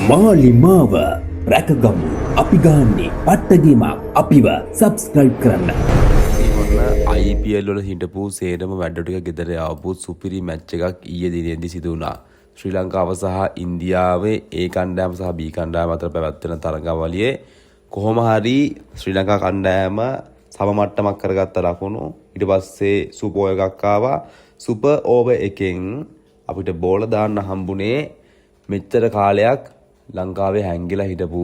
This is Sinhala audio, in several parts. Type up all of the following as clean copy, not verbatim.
මාලිමාව රැකගමු අපි ගන්නේ පට්ටගීමක් අපිව සබ්ස්ක්‍රයිබ් කරන්න. IPL වල හිටපු සේරම වැඩ ටික ගෙදර ආපු සුපිරි මැච් එකක් ඊයේ දිනේදී සිදු වුණා. ශ්‍රී ලංකාව සහ ඉන්දියාවේ A කණ්ඩායම සහ B කණ්ඩායම අතර පැවැත්වෙන තරඟාවලියේ කොහොම හරි ශ්‍රී ලංකා කණ්ඩායම සම මට්ටමක් කරගත්ත ලකුණු ඊට පස්සේ සුපර් එකක් ආවා. සුපර් ඕවර් එකෙන් අපිට බෝල දාන්න හම්බුනේ මෙච්චර කාලයක් ලංකාවේ හැංගිලා හිටපු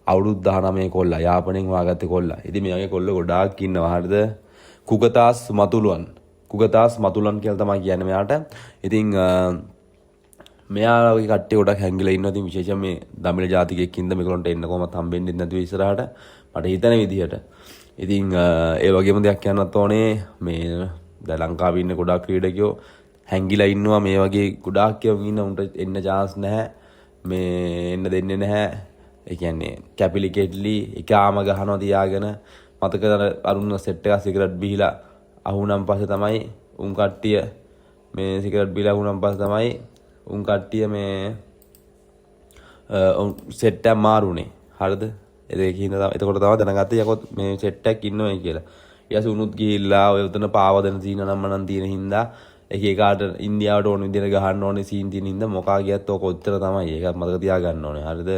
අවුරුදු 19 කොල්ලා යාපනයෙන් හොයාගත්තේ කොල්ලා. ඉතින් මේ වගේ කොල්ල ගොඩාක් ඉන්නවා හරිද? කුගතාස් මතුලුවන් කියලා තමයි කියන්නේ මෙයාට. ඉතින් මෙයා වගේ කට්ටිය ගොඩක් හැංගිලා ඉන්නවා. ඉතින් විශේෂයෙන් මේ දමිළ ජාතිකයෙක් ඉඳ මේගොල්ලන්ට එන්න කොහොමද හම්බෙන්නේ නැතුව ඉස්සරහට මට හිතන විදිහට. ඉතින් ඒ වගේම දෙයක් කියන්නත් ඕනේ මේ දැන් ලංකාවේ ඉන්න ගොඩාක් ක්‍රීඩකයෝ හැංගිලා ඉන්නවා. මේ වගේ ගොඩාක් කියවුම් ඉන්න උන්ට එන්න chance නැහැ. මේ එන්න දෙන්නේ නැහැ. ඒ කියන්නේ කැපිලි කෙට්ලි එකම ගහනවා තියාගෙන මතකද අරුණ සෙට් එකක් සිගරට් බීලා අහුණන් පස්සේ තමයි උන් කට්ටිය මේ සිගරට් බීලා අහුණන් පස්සේ තමයි උන් කට්ටිය මේ සෙට් එක මාරුනේ. හරිද? ඒකකින් එතකොට තමයි දැනගත්තේ යකෝ මේ සෙට් එකක් ඉන්නවා කියලා. ඊයස උනුත් ගිහිල්ලා ඔය උතන පාව දෙන සීන නම් මනම් තියෙන හින්දා එක එකාට ඉන්දියාවට ඕන විදිහට ගහන්න ඕනේ සීන් තියෙන හින්දා මොකා ගියත් ඔක ඔච්චර තමයි. ඒක මතක තියාගන්න ඕනේ. හරිද?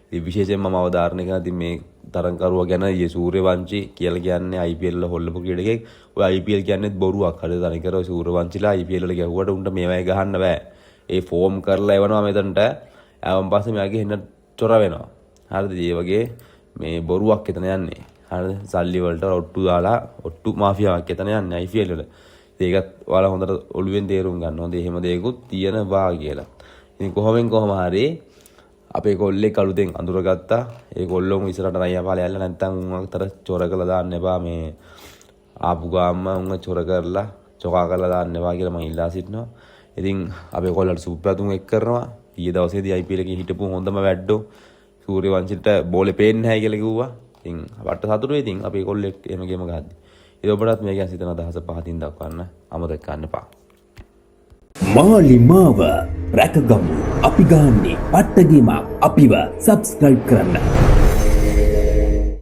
ඉතින් විශේෂයෙන්ම මම අවධාරණය කරන ඉතින් මේ තරංකරුවා ගැන ඊයේ සූර්යවංශි කියලා කියන්නේ IPL වල හොල්ලපු ක්‍රීඩකෙක්. ඔය IPL කියන්නේත් බොරුවක්. හරිද? තනිකර ඔය සූර්යවංශිලා IPL වල ගැහුවට උන්ට මේවයි ගහන්න බෑ. ඒ ෆෝම් කරලා එවනවා මෙතනට. ආවන් පස්සේ මෙයාගේ එන්න චොර වෙනවා. හරිද? ඒ වගේ මේ බොරුවක් එතන යන්නේ. හරිද? සල්ලි වලට ඔට්ටු දාලා ඔට්ටු මාෆියාවක් එතන යන්නේ IPL වල. ඒකත් ඔයාලා හොඳට ඔළුවෙන් තේරුම් ගන්න ඕනේ. එහෙම දෙයක්ත් තියෙනවා කියලා. ඉතින් කොහොම හරි අපේ කොල්ලෙක් අලුතෙන් අඳුරගත්තා. ඒ කොල්ලොම ඉස්සරහට රයියා පාලේ ඇල්ල නැත්තම් උන් අතර චොර කරලා දාන්න එපා. මේ ආපු ගාම්ම උන් චොර කරලා චොකා කරලා දාන්න එපා කියලා මම ඉල්ලා සිටිනවා. ඉතින් අපේ කොල්ලන්ට සුප්පැතුම් එක් කරනවා. ඊයේ දවසේදී IPL එකේ හිටපු හොඳම වැඩෝ සූර්යවංශිට බෝලේ පේන්නේ නැහැ කියලා කිව්වා. ඉතින් අපට සතුටුයි. ඉතින් අපේ කොල්ලෙක් එහෙම ගේම ගහද්දි. ඒ ඔබටත් මේ ගැන හිතන අදහස පහතින් දක්වන්න අමතක කරන්න එපා. මාලිමාව රැකගමු අපි ගන්නේ පට්ටගීමක් අපිව සබ්ස්ක්‍රයිබ් කරන්න.